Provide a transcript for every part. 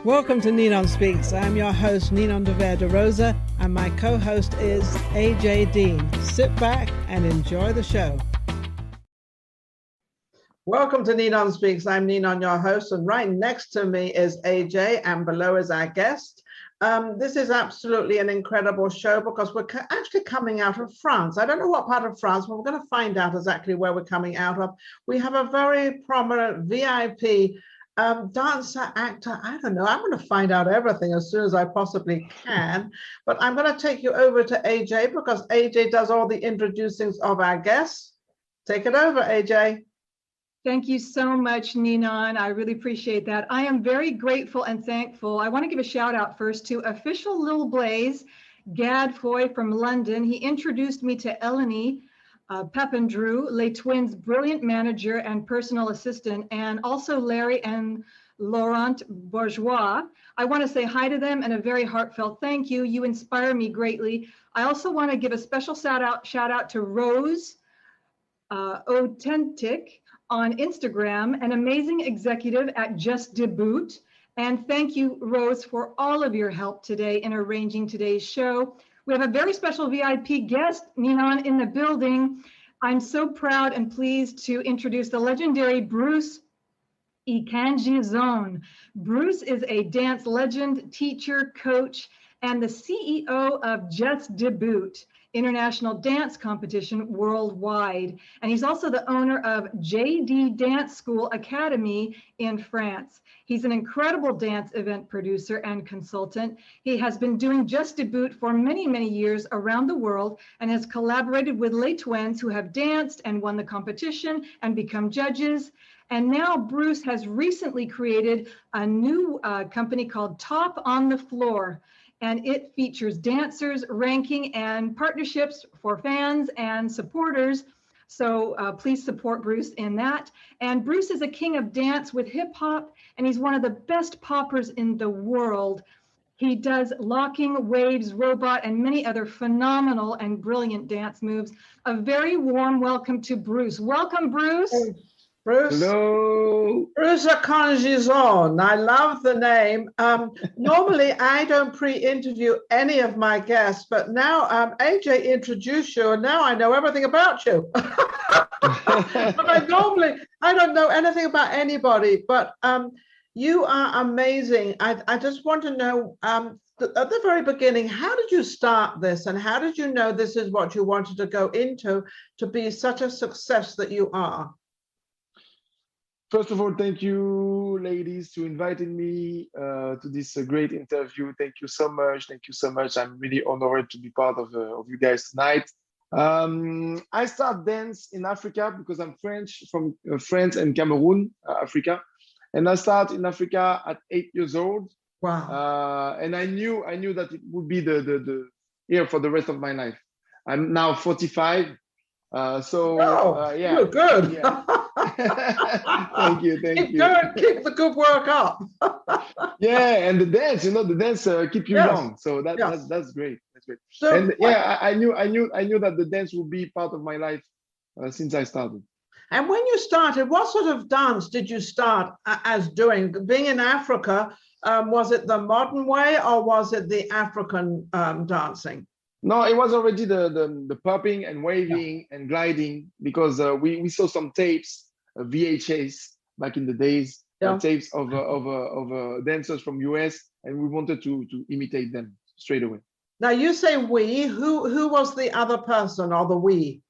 Welcome to Ninon Speaks. I'm your host, Ninon de Rosa, and my co-host is AJ Dean. Sit back and enjoy the show. Welcome to Ninon Speaks. I'm Ninon, your host, and right next to me is AJ, and below is our guest. This is absolutely an incredible show because we're actually coming out of France. I don't know what part of France, but we're going to find out exactly where we're coming out of. We have a very prominent VIP dancer, actor, I don't know. I'm going to find out everything as soon as I possibly can. But I'm going to take you over to AJ because AJ does all the introducings of our guests. Take it over, AJ. Thank you so much, Ninon. I really appreciate that. I am very grateful and thankful. I want to give a shout out first to official Lil Blaze, Gad Foy from London. He introduced me to Eleni Pepindrew, Les Twins' brilliant manager and personal assistant, and also Larry and Laurent Bourgeois. I want to say hi to them and a very heartfelt thank you. You inspire me greatly. I also want to give a special shout out to Rose Authentic on Instagram, an amazing executive at Just Debut. And thank you, Rose, for all of your help today in arranging today's show. We have a very special VIP guest, Ninon, in the building. I'm so proud and pleased to introduce the legendary Bruce Ykanji Sone. Bruce is a dance legend, teacher, coach, and the CEO of Just Debut, international dance competition worldwide. And he's also the owner of JD Dance School Academy in France. He's an incredible dance event producer and consultant. He has been doing Just Debut for many, many years around the world and has collaborated with Les Twins who have danced and won the competition and become judges. And now Bruce has recently created a new company called Top on the Floor. And it features dancers, ranking, and partnerships for fans and supporters. So please support Bruce in that. And Bruce is a king of dance with hip hop, and he's one of the best poppers in the world. He does locking, waves, robot, and many other phenomenal and brilliant dance moves. A very warm welcome to Bruce. Welcome, Bruce. Bruce. Hello. Bruce Ykanji Sone. I love the name. Normally, I don't pre-interview any of my guests, but now AJ introduced you, and now I know everything about you. But I don't know anything about anybody, but you are amazing. I just want to know, at the very beginning, how did you start this, and how did you know this is what you wanted to go into to be such a success that you are? First of all, thank you, ladies, to inviting me to this great interview. Thank you so much. Thank you so much. I'm really honored to be part of you guys tonight. I start dance in Africa because I'm French, from France and Cameroon, Africa. And I start in Africa at 8 years old. Wow. And I knew that it would be the here for the rest of my life. I'm now 45. Yeah. You're good. Yeah. Thank you. Keep the good work up. Yeah, and the dance, the dance keep you young. So that's great. That's great. So, and yeah, I knew that the dance would be part of my life since I started. And when you started, what sort of dance did you start as doing? Being in Africa, was it the modern way or was it the African dancing? No, it was already the popping and waving and gliding because we saw some tapes, VHS back in the days, tapes of dancers from US, and we wanted to imitate them straight away. Now you say we, who was the other person or the we?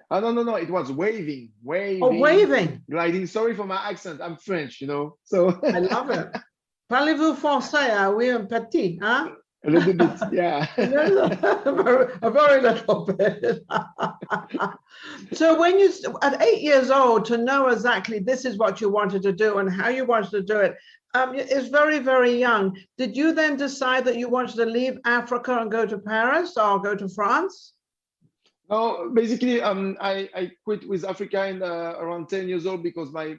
No, it was waving. Oh, waving. Gliding. Sorry for my accent, I'm French, so. I love it. Parlez-vous français? Oui, un petit, hein? A little bit, yeah. A very little bit. So when you, at 8 years old, to know exactly this is what you wanted to do and how you wanted to do it, is very, very young. Did you then decide that you wanted to leave Africa and go to Paris or go to France? No, basically, I quit with Africa in around 10 years old because my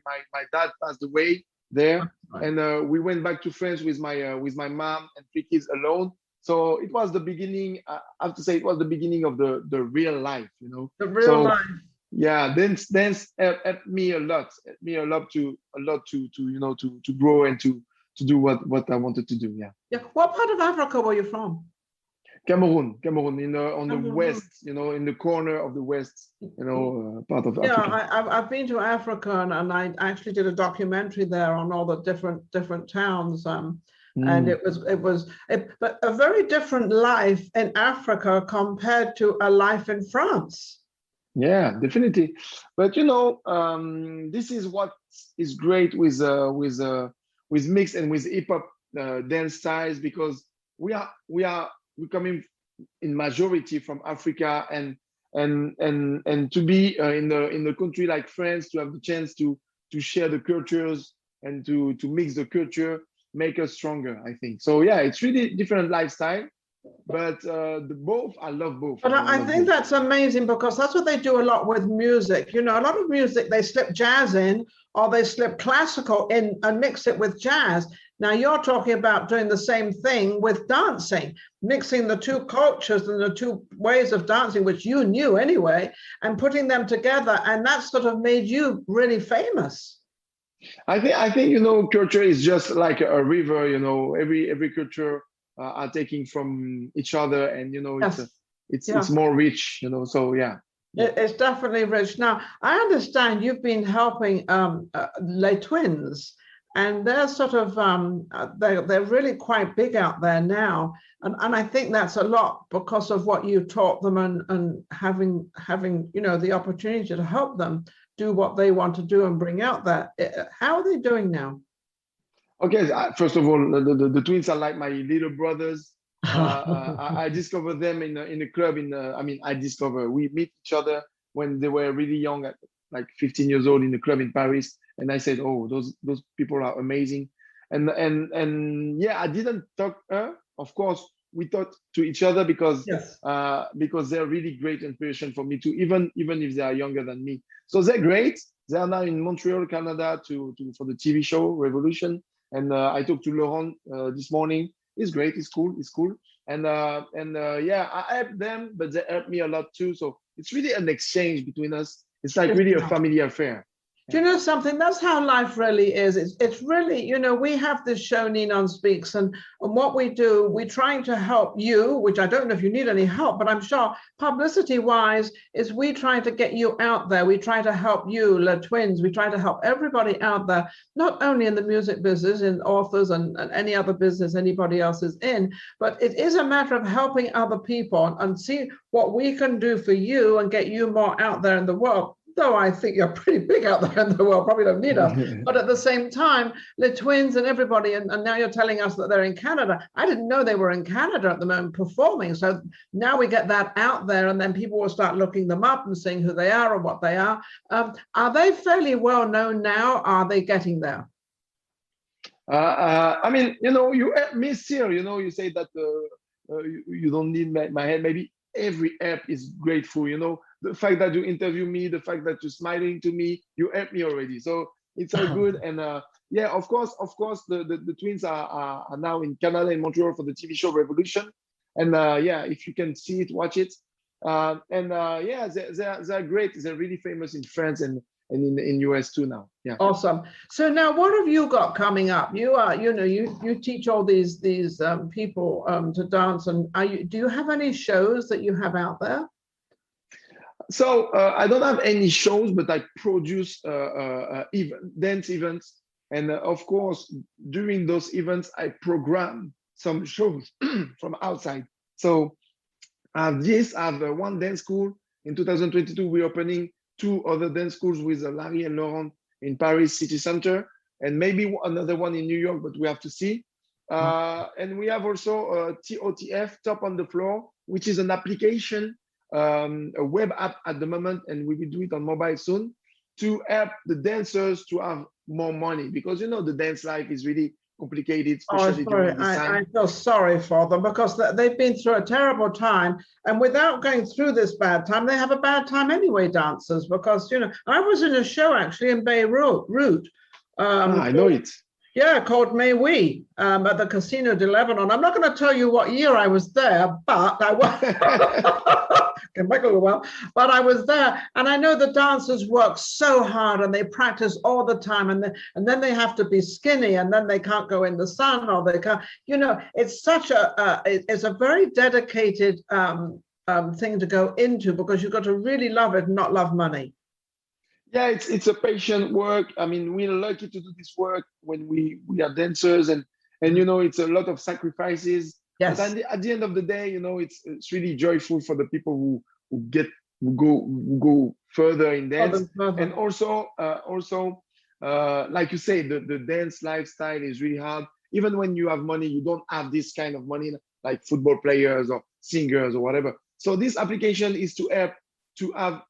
dad passed away there, and we went back to France with my mom and 3 kids alone. So it was the beginning. I have to say, it was the beginning of the real life, The real life. Yeah, dance helped me a lot. To grow and to do what I wanted to do. Yeah. Yeah. What part of Africa were you from? Cameroon, on the Cameroon. west, in the corner of the west, part of Yeah, Africa. I've been to Africa, and I actually did a documentary there on all the different towns. And it was but a very different life in Africa compared to a life in France. Yeah, definitely. But this is what is great with mix and with hip hop dance styles, because we're coming in majority from Africa, and to be in the country like France, to have the chance to share the cultures and to mix the culture, make us stronger, I think. So yeah, it's really different lifestyle, but I love both. But I think that's amazing, because that's what they do a lot with music. A lot of music, they slip jazz in, or they slip classical in and mix it with jazz. Now you're talking about doing the same thing with dancing, mixing the two cultures and the two ways of dancing, which you knew anyway, and putting them together. And that sort of made you really famous. I think culture is just like a river. Every culture are taking from each other, and Yes. it's more rich. So yeah. It's definitely rich. Now I understand you've been helping Les Twins, and they're sort of they're really quite big out there now, and I think that's a lot because of what you taught them, and having the opportunity to help them do what they want to do and bring out that. How are they doing now? Okay, first of all, the twins are like my little brothers. I discovered them in a club. We meet each other when they were really young, at like 15 years old, in the club in Paris. And I said, oh, those people are amazing. And yeah, I didn't talk her. Of course, we talked to each other because Yes. because they're really great inspiration for me too, even if they are younger than me. So they're great. They are now in Montreal, Canada, for the TV show Revolution. And I talked to Laurent this morning. He's great. He's cool. And yeah, I help them, but they help me a lot too. So it's really an exchange between us. It's like really a family affair. Do you know something? That's how life really is. It's really, we have this show, Ninon Speaks, and what we do, we're trying to help you, which I don't know if you need any help, but I'm sure publicity-wise, is we try to get you out there. We try to help you, Les Twins. We try to help everybody out there, not only in the music business, in authors and any other business anybody else is in, but it is a matter of helping other people and see what we can do for you and get you more out there in the world. Though I think you're pretty big out there in the world, probably don't need us. But at the same time, Les Twins and everybody, and now you're telling us that they're in Canada. I didn't know they were in Canada at the moment performing. So now we get that out there, and then people will start looking them up and seeing who they are or what they are. Are they fairly well known now? Are they getting there? You help me still. You say that you don't need my help. Maybe every app is grateful. The fact that you interview me, the fact that you're smiling to me, you help me already. So it's all good. And yeah, of course, the twins are now in Canada, in Montreal, for the TV show Revolution. And yeah, if you can see it, watch it. Yeah, they're great. They're really famous in France and in US too now. Yeah. Awesome. So now, what have you got coming up? You are, you teach all these people to dance, and do you have any shows that you have out there? So I don't have any shows, but I produce dance events, and of course during those events I program some shows from outside. So I have one dance school in 2022. We're opening 2 other dance schools with Larry and Laurent in Paris City Center, and maybe another one in New York, but we have to see. And we have also TOTF, Top on the Floor, which is an application, a web app at the moment, and we will do it on mobile soon, to help the dancers to have more money, because the dance life is really complicated, especially during this time. I feel sorry for them, because they've been through a terrible time, and without going through this bad time, they have a bad time anyway, dancers, because I was in a show actually in Beirut. I know it. Yeah, called May We at the Casino de Lebanon. I'm not going to tell you what year I was there, but I was can back a little while, but I was there, and I know the dancers work so hard and they practice all the time, and then they have to be skinny, and then they can't go in the sun, or they can't. You know, it's such it's a very dedicated thing to go into, because you've got to really love it and not love money. Yeah, it's a patient work. I mean, we're lucky to do this work when we are dancers, and you know, it's a lot of sacrifices. Yes. But at the end of the day, you know, it's really joyful for the people who go further in dance. And also like you say, the dance lifestyle is really hard. Even when you have money, you don't have this kind of money like football players or singers or whatever. So this application is to help to have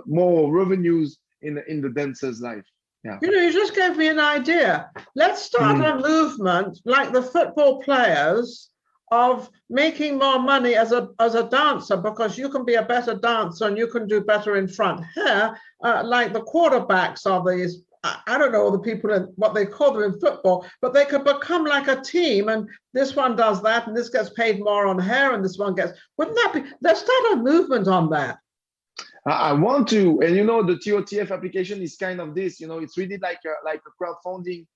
more revenues in the dancer's life. Yeah. You know, you just gave me an idea. Let's start a movement like the football players of making more money as a dancer, because you can be a better dancer and you can do better in front. Here, like the quarterbacks of these, I don't know the people in what they call them in football, but they could become like a team, and this one does that, and this gets paid more on hair, and this one gets. Wouldn't that be? Let's start a movement on that. I want to, and you know, the TOTF application is kind of this. You know, it's really like a crowdfunding,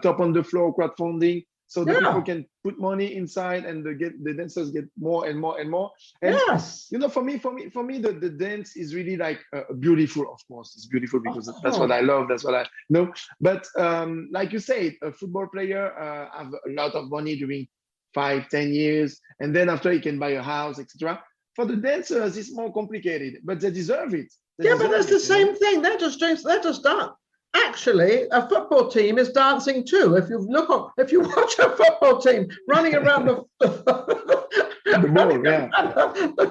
top on the floor crowdfunding. So the people can put money inside, and the dancers get more and more and more. And yes, you know, for me, the dance is really like beautiful. Of course, it's beautiful because that's what I love. That's what I know. But like you say, a football player have a lot of money during 5-10 years, and then after he can buy a house, etc. For the dancers, it's more complicated, but they deserve it. But that's the same thing. They're just dance. Actually, a football team is dancing too. If you watch a football team running around the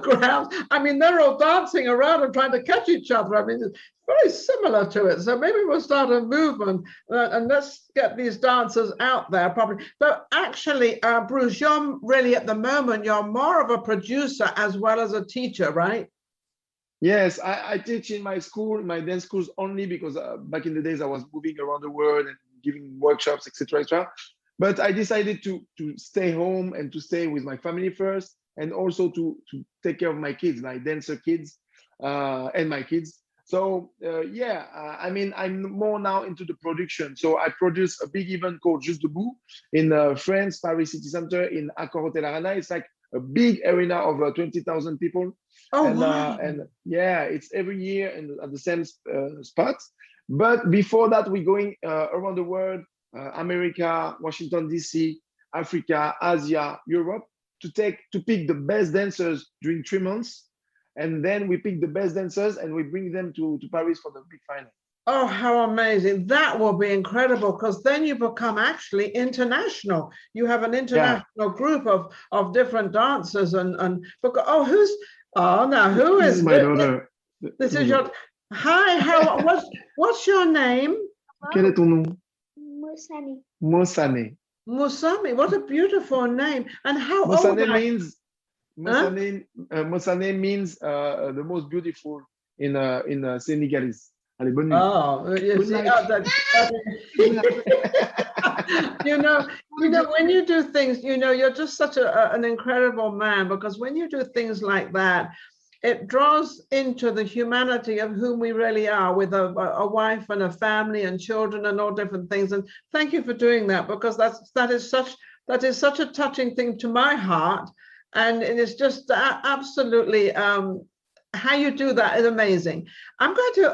ground, I mean, they're all dancing around and trying to catch each other. I mean, it's very similar to it. So maybe we'll start a movement and let's get these dancers out there properly. But actually, Bruce, you're really at the moment, you're more of a producer as well as a teacher, right? Yes, I teach in my school, my dance schools, only because back in the days I was moving around the world and giving workshops, etc., etc. But I decided to stay home and to stay with my family first, and also to take care of my kids, my dancer kids, and my kids. So I mean, I'm more now into the production. So I produce a big event called Juste Debout in France, Paris City Center, in Accor Hotel Arena. It's like a big arena of 20,000 people. Oh, and, wow. And yeah, it's every year and at the same spot. But before that, we're going around the world, America, Washington, DC, Africa, Asia, Europe, to pick the best dancers during 3 months. And then we pick the best dancers and we bring them to Paris for the big final. Oh, how amazing. That will be incredible, because then you become actually international. You have an international group of different dancers who is my daughter? This is your, hi, what's your name? Quel est ton nom? Mosane. Mosane. What a beautiful name. And how old are you? Mosane means the most beautiful in Senegalese. Allez, bonne nuit. Oh, you know, when you do things, you know, you're just such an incredible man, because when you do things like that, it draws into the humanity of whom we really are, with a wife and a family and children and all different things. And thank you for doing that, because that is such a touching thing to my heart. And it is just absolutely, how you do that is amazing. I'm going to,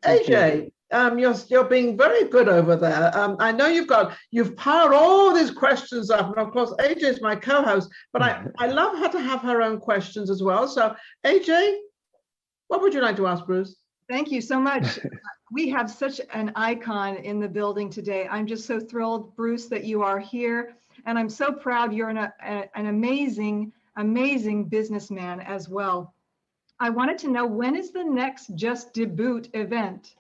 AJ, you're being very good over there. I know you've piled all these questions up, and of course AJ is my co-host, but I love her to have her own questions as well. So AJ, what would you like to ask Bruce? Thank you so much. We have such an icon in the building today. I'm just so thrilled, Bruce, that you are here, and I'm so proud you're an amazing businessman as well. I wanted to know, when is the next Just Debout event?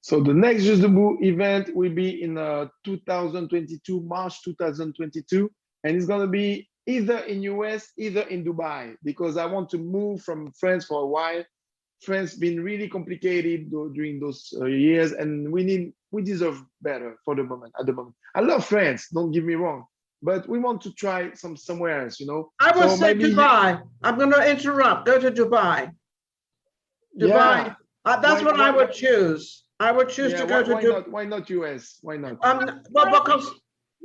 So the next Just Debout event will be in 2022, March 2022. And it's going to be either in US, either in Dubai, because I want to move from France for a while. France been really complicated during those years, and we deserve better for the moment. At the moment, I love France. Don't get me wrong, but we want to try somewhere else. I would So say maybe Dubai. I'm going to interrupt. Go to Dubai. Dubai. Yeah. That's what I would choose. I would choose to go to Dubai. Why not US? Why not? Well, because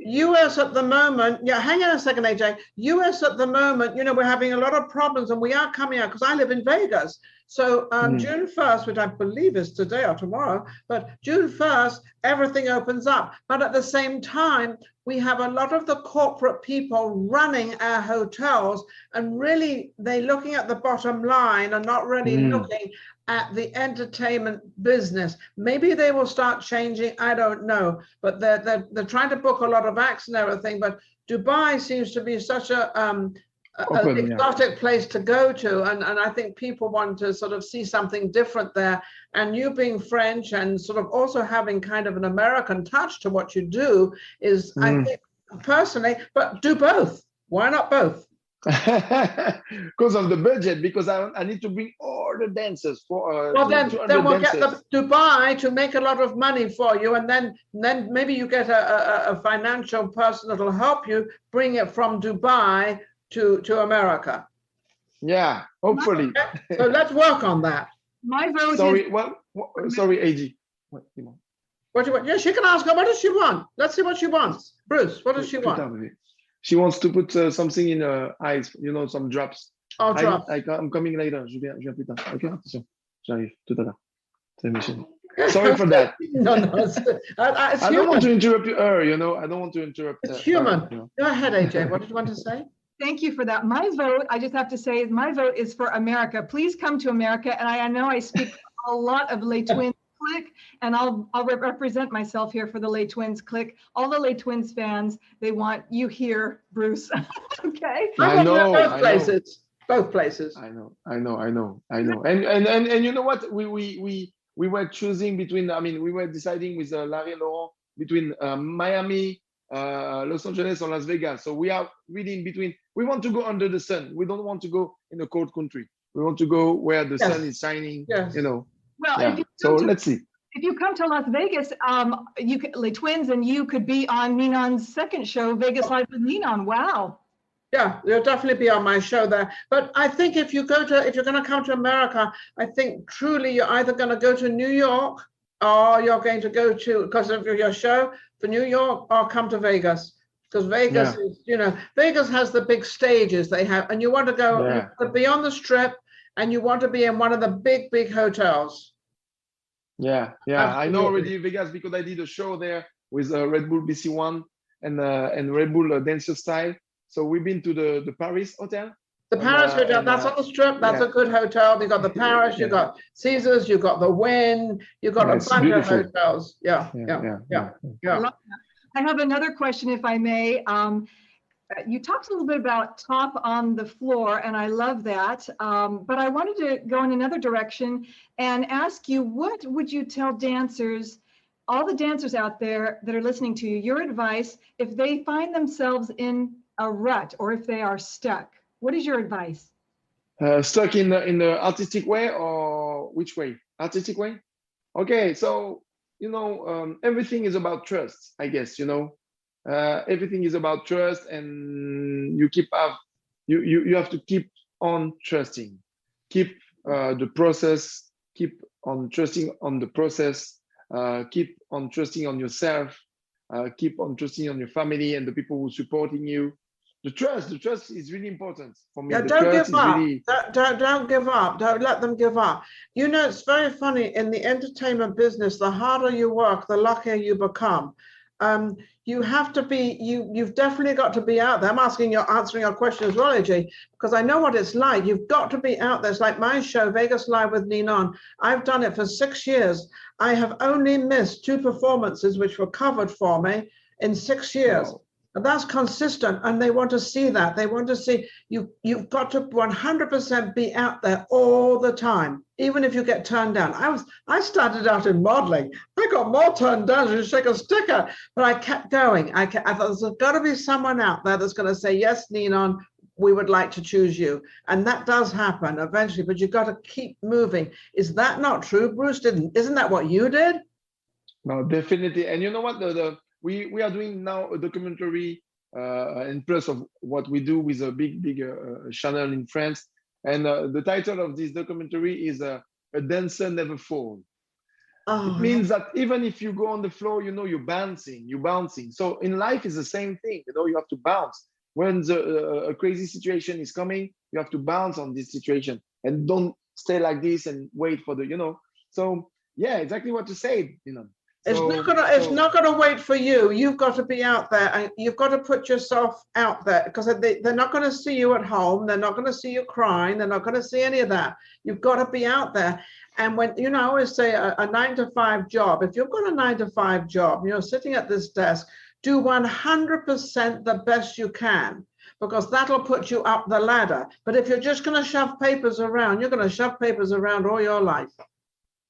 US at the moment, hang on a second, AJ. US at the moment, we're having a lot of problems, and we are coming out because I live in Vegas. So June 1st, which I believe is today or tomorrow, but June 1st, everything opens up. But at the same time, we have a lot of the corporate people running our hotels, and really they're looking at the bottom line and not really looking at the entertainment business. Maybe they will start changing, I don't know, but they're trying to book a lot of acts and everything. But Dubai seems to be such an exotic place to go to, and I think people want to sort of see something different there. And you being French and sort of also having kind of an American touch to what you do is, I think personally, but do both. Why not both? Because of the budget, because I need to bring all the dancers for then we'll get the Dubai to make a lot of money for you, and then maybe you get a financial person that'll help you bring it from Dubai to America. Yeah, hopefully. Okay. So let's work on that. My vote sorry, AG. What do you want? Yeah, she can ask her, what does she want? Let's see what she wants. Bruce, what does she want? She wants to put something in her eyes, some drops. Oh, drops. I'm coming later. Je viens plus tard. Ok, attention. J'arrive tout à l'heure. C'est Michel. Sorry for that. No, it's I don't want to interrupt her, I don't want to interrupt her. It's human. Go ahead, AJ. What did you want to say? Thank you for that. My vote, I just have to say, my vote is for America. Please come to America. And I know I speak for a lot of Les Twins clique, and I'll represent myself here for the Les Twins clique. All the Les Twins fans, they want you here, Bruce. Okay. I know. Both places. I know. And you know what? We were choosing between. We were deciding with Larry and Laurent between Miami, Los Angeles, or Las Vegas. So we are really in between. We want to go under the sun. We don't want to go in a cold country. We want to go where the sun is shining. Yes. Well, so let's see. If you come to Las Vegas, you could, Les Twins, and you could be on Ninon's second show, Vegas Live with Ninon. Wow. Yeah, you'll definitely be on my show there. But I think if you're going to come to America, I think truly you're either going to go to New York, or you're going to go to, because of your show, for New York, or come to Vegas. Because Vegas is, Vegas has the big stages they have, and you want to go you want to be on the Strip, and you want to be in one of the big hotels. Yeah, absolutely. I know already Vegas because I did a show there with Red Bull BC1 and Red Bull Dancer Style. So we've been to the Paris hotel. The Paris hotel, that's on the Strip. That's a good hotel. You got the Paris, you got Caesars, you got the Wynn, you got a bunch of hotels. Yeah. I have another question, if I may. You talked a little bit about top on the floor, and I love that. But I wanted to go in another direction and ask you, what would you tell dancers, all the dancers out there that are listening to you, your advice if they find themselves in a rut or if they are stuck? What is your advice? Stuck in the artistic way, or which way? Artistic way? Okay, so everything is about trust, I guess. Everything is about trust, and you have to keep on trusting. Keep the process. Keep on trusting on the process. Keep on trusting on yourself. Keep on trusting on your family and the people who are supporting you. The trust is really important for me. Yeah, don't give up. Don't give up. Don't let them give up. It's very funny in the entertainment business. The harder you work, the luckier you become. You have to be. You've definitely got to be out there. I'm answering your question as well, AJ, because I know what it's like. You've got to be out there. It's like my show, Vegas Live with Ninon. I've done it for 6 years. I have only missed 2 performances, which were covered for me in 6 years. Wow. And that's consistent, and they want to see that. They want to see you've got to 100% be out there all the time, even if you get turned down. I started out in modeling. I got more turned down than you shake a sticker, but I kept going. I thought there's got to be someone out there that's going to say, yes, Ninon, we would like to choose you. And that does happen eventually, but you've got to keep moving. Is that not true? Bruce didn't. Isn't that what you did? No, definitely. And you know what? We are doing now a documentary, and plus of what we do with a big channel in France. And the title of this documentary is A Dancer Never Falls. Oh, it means that even if you go on the floor, you know, you're bouncing. So in life is the same thing, you know, you have to bounce. When a crazy situation is coming, you have to bounce on this situation and don't stay like this and wait for the, you know. So yeah, exactly what you said, you know. It's not gonna wait for you. You've got to be out there, and you've got to put yourself out there, because they're not going to see you at home. They're not going to see you crying. They're not going to see any of that. You've got to be out there. And when, you know, I always say a 9-to-5 job, if you've got a 9-to-5 job, you're sitting at this desk, do 100% the best you can, because that'll put you up the ladder. But if you're just going to shove papers around, you're going to shove papers around all your life.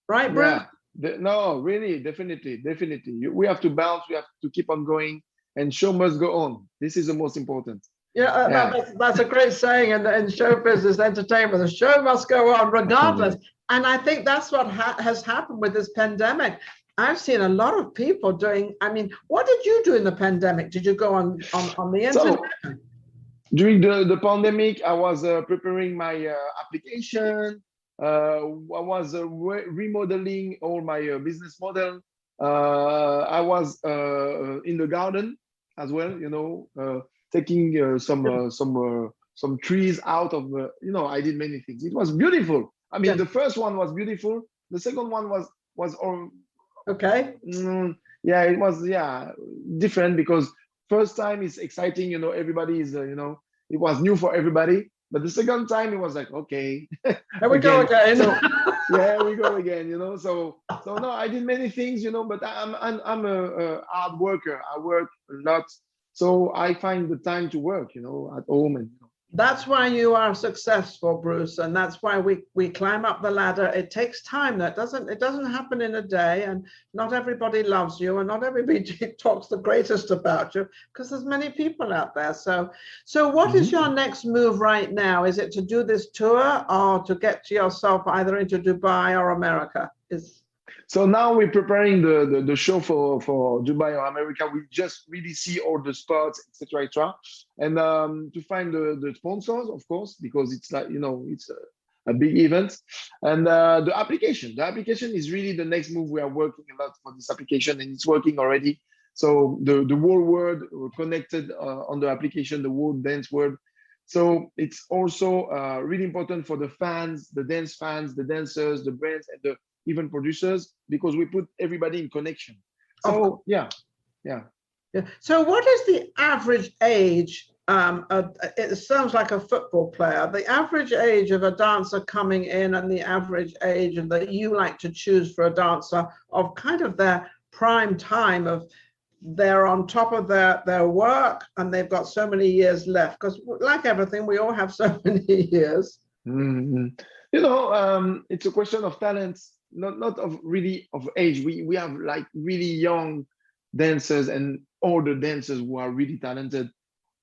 Right, Bruce? Yeah. No, really, definitely. We have to bounce. We have to keep on going, and show must go on. This is the most important. Yeah, that's a great saying in show business, entertainment. The show must go on regardless. And I think that's what has happened with this pandemic. I've seen a lot of people doing. I mean, what did you do in the pandemic? Did you go on the internet? So, during the pandemic, I was preparing my application. I was remodeling all my business model. I was in the garden as well, you know, taking some trees out of the, you know, I did many things. It was beautiful. I mean, the first one was beautiful. The second one was okay. Yeah, it was different, because first time is exciting, you know, everybody is you know, it was new for everybody. But the second time it was like, okay, here we go again. So, yeah, we go again, you know. So no, I did many things, you know, but I'm a hard worker. I work a lot, so I find the time to work, you know, at home. And you know. That's why you are successful, Bruce, and that's why we climb up the ladder. It takes time. It doesn't happen in a day, and not everybody loves you, and not everybody talks the greatest about you, because there's many people out there. So what is your next move right now? Is it to do this tour, or to get to yourself either into Dubai or America? So now we're preparing the show for Dubai or America. We just really see all the spots, etc., and to find the sponsors, of course, because it's like, you know, it's a big event. And the application is really the next move. We are working a lot for this application, and it's working already. So the whole world connected on the application, the whole dance world. So it's also really important for the fans, the dance fans, the dancers, the brands, and the even producers, because we put everybody in connection. So yeah. So what is the average age? It sounds like a football player. The average age of a dancer coming in, and the average age that you like to choose for a dancer of kind of their prime time, of they're on top of their work and they've got so many years left, because like everything, we all have so many years. You know, it's a question of talents. Not of really of age. We have like really young dancers and older dancers who are really talented.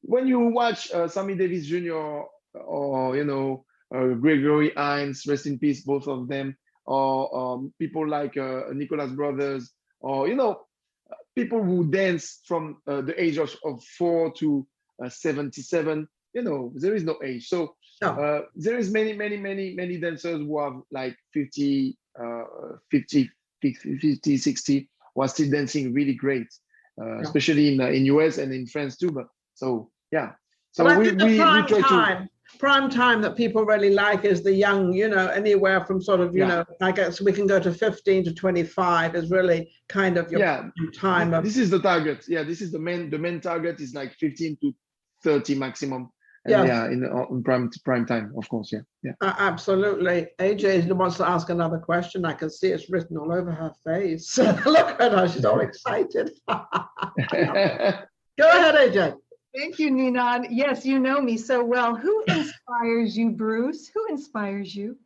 When you watch Sammy Davis Jr. or, you know, Gregory Hines, rest in peace, both of them, or people like Nicholas Brothers, or, you know, people who dance from the age of 4 to 77, you know, there is no age. So there is many dancers who have like 50, 60, who are still dancing really great, especially in US and in France too. But so yeah, so we try to. Prime time that people really like is the young, you know, anywhere from sort of, you know, I guess we can go to 15 to 25 is really kind of your time. This is the target. Yeah, this is the main target is like 15 to 30 maximum. And in prime time, of course. Yeah. Absolutely. AJ wants to ask another question. I can see it's written all over her face. Look at her; she's all excited. Go ahead, AJ. Thank you, Ninon. Yes, you know me so well. Who inspires you, Bruce? Who inspires you?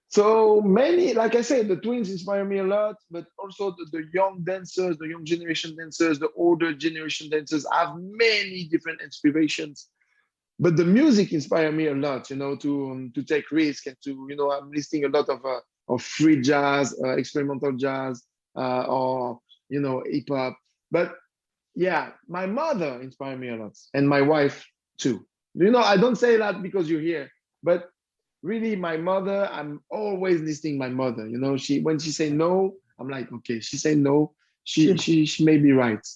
So many, like I said, the twins inspire me a lot, but also the young dancers, the young generation dancers, the older generation dancers have many different inspirations. but the music inspired me a lot, to take risk and to, I'm listening a lot of free jazz, experimental jazz, or, hip hop. But yeah, my mother inspired me a lot, and my wife too. I don't say that because you're here, but really my mother, I'm always listening my mother. When she say no, I'm like, okay, she say no, she may be right.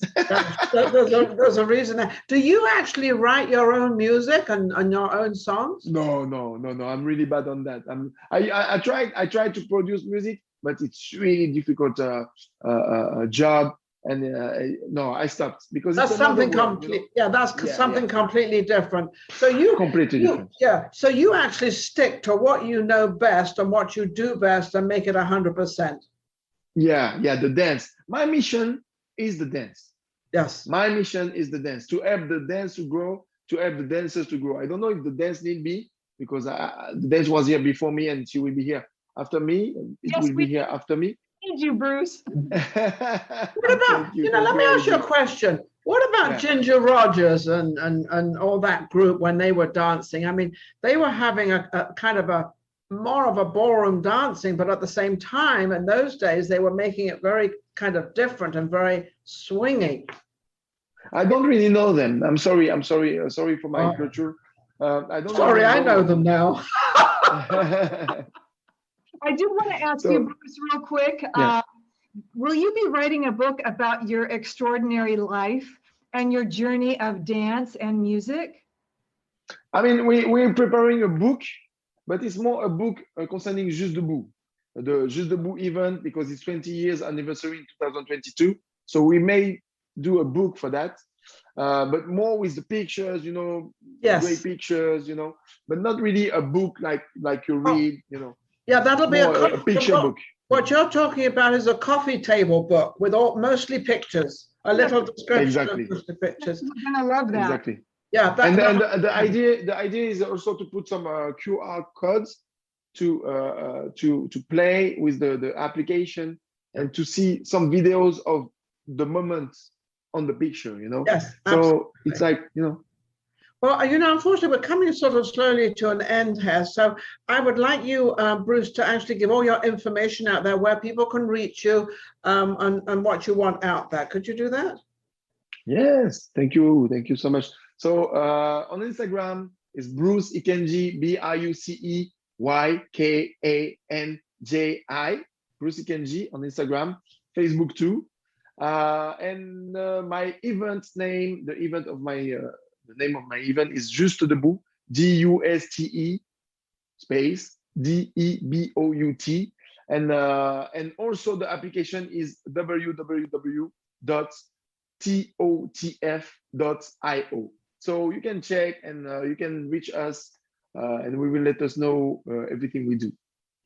There's a reason there. Do you actually write your own music and your own songs? No. I'm really bad on that. I tried to produce music, but it's really difficult job. And no, I stopped because that's it's something world, completely. Yeah, that's something completely different. So completely different. Yeah. So you actually stick to what you know best and what you do best and make it 100%. Yeah, the dance. My mission is the dance. Yes. My mission is the dance, to help the dance to grow, to help the dancers to grow. I don't know if the dance need me, because the dance was here before me and she will be here after me. It will be here after me. Need you, Bruce. What about, let me ask you a question. What about Ginger Rogers and all that group when they were dancing? I mean, they were having a kind of a more of a ballroom dancing, but at the same time, in those days, they were making it very kind of different and very swinging. I don't really know them. I'm sorry for my culture. I don't. Sorry, really know them now. I do want to ask you, Bruce, real quick. Yeah. Will you be writing a book about your extraordinary life and your journey of dance and music? I mean, we're preparing a book, but it's more a book concerning Juste Debout, the Juste Debout event, because it's 20 years anniversary in 2022. So we may do a book for that, but more with the pictures, great pictures, but not really a book like you read, Yeah, that'll be a picture book. What you're talking about is a coffee table book with mostly pictures, a little description of the pictures. I'm gonna love that. Exactly. Yeah, and the idea is also to put some QR codes to play with the application and to see some videos of the moments on the picture, Yes. So absolutely. it's like, Well, unfortunately, we're coming sort of slowly to an end here. So I would like you, Bruce, to actually give all your information out there where people can reach you and what you want out there. Could you do that? Yes. Thank you. Thank you so much. So on Instagram is Bruce Ykanji, BruceYkanji, Bruce Ykanji on Instagram, Facebook too. And my event name, the name of my event is Juste Debout, Juste space DEBOUT, and also the application is www.totf.io. So you can check and you can reach us, and we will let us know everything we do.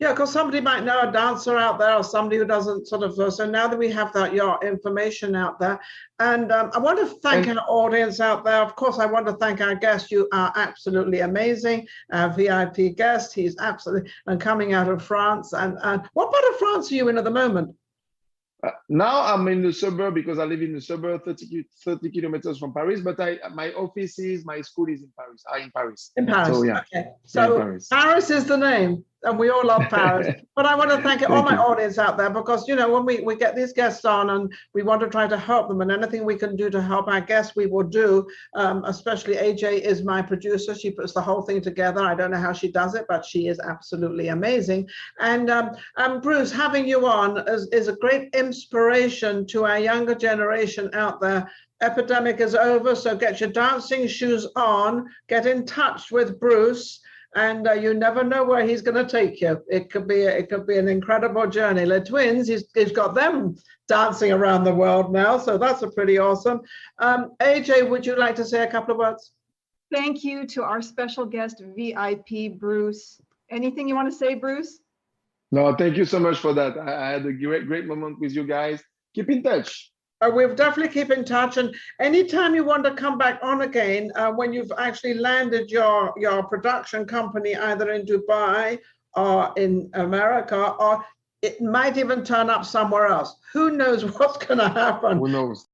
Yeah, because somebody might know a dancer out there or somebody who doesn't sort of, so now that we have your information out there, and I want to thank our audience out there. Of course, I want to thank our guest. You are absolutely amazing. Our VIP guest, he's absolutely, and coming out of France. And what part of France are you in at the moment? Now I'm in the suburb because I live in the suburb, 30 kilometers from Paris, but my offices, my school is in Paris. In Paris. In Paris. So, yeah. Okay. So Paris is the name, and we all love Paris. But I want to thank all my audience out there, because when we get these guests on and we want to try to help them, and anything we can do to help our guests, we will do. Especially AJ is my producer. She puts the whole thing together. I don't know how she does it, but she is absolutely amazing. And Bruce, having you on is a great inspiration to our younger generation out there. Epidemic is over, so get your dancing shoes on, get in touch with Bruce, and you never know where he's going to take you. It could be an incredible journey. The twins, he's got them dancing around the world now, so that's a pretty awesome. AJ, would you like to say a couple of words? Thank you to our special guest, VIP Bruce. Anything you want to say, Bruce? No, thank you so much for that. I had a great moment with you guys. Keep in touch. We'll definitely keep in touch. And anytime you want to come back on again, when you've actually landed your production company, either in Dubai or in America, or it might even turn up somewhere else. Who knows what's going to happen? Who knows?